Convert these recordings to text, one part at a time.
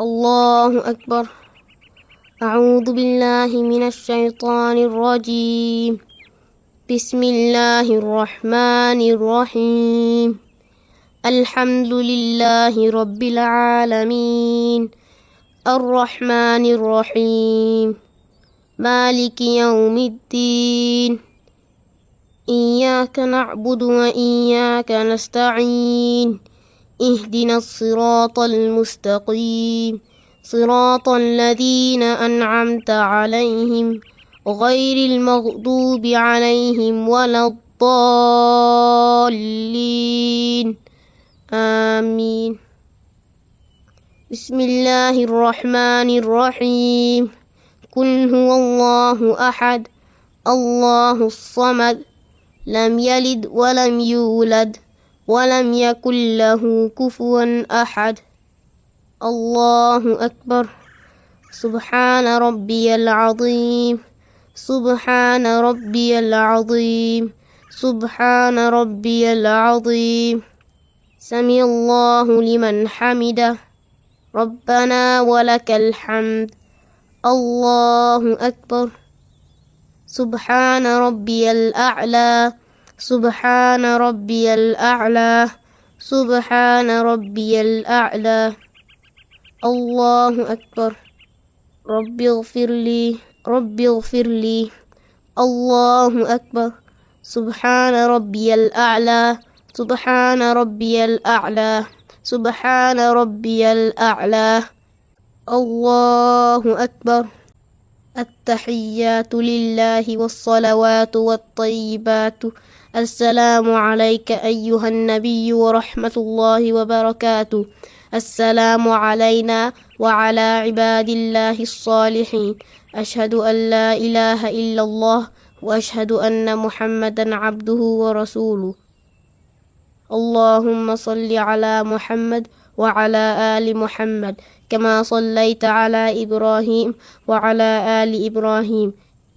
الله أكبر. أعوذ بالله من الشيطان الرجيم. بسم الله الرحمن الرحيم. الحمد لله رب العالمين الرحمن الرحيم مالك يوم الدين إياك نعبد وإياك نستعين اهدنا الصراط المستقيم صراط الذين أنعمت عليهم غير المغضوب عليهم ولا الضالين آمين. بسم الله الرحمن الرحيم. قل هو الله أحد الله الصمد لم يلد ولم يولد ولم يكن له كفوا أحد. الله أكبر. سبحان ربي العظيم سبحان ربي العظيم سبحان ربي العظيم. سمع الله لمن حمده ربنا ولك الحمد. الله أكبر. سبحان ربي الأعلى سبحان ربي الأعلى سبحان ربي الأعلى. الله أكبر. رب اغفر لي رب اغفر لي. الله أكبر. سبحان ربي الأعلى سبحان ربي الأعلى سبحان ربي الأعلى. الله أكبر. التحيات لله والصلوات والطيبات. السلام عليك أيها النبي ورحمة الله وبركاته. السلام علينا وعلى عباد الله الصالحين. أشهد أن لا إله إلا الله وأشهد أن محمدا عبده ورسوله. اللهم صل على محمد وعلى آل محمد كما صليت على إبراهيم وعلى آل إبراهيم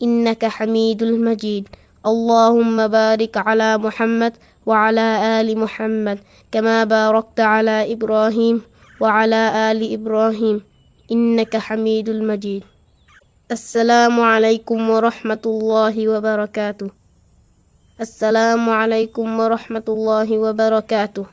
إنك حميد مجيد. اللهم بارك على محمد وعلى آل محمد كما باركت على إبراهيم وعلى آل إبراهيم إنك حميد مجيد. السلام عليكم ورحمة الله وبركاته. السلام عليكم ورحمة الله وبركاته.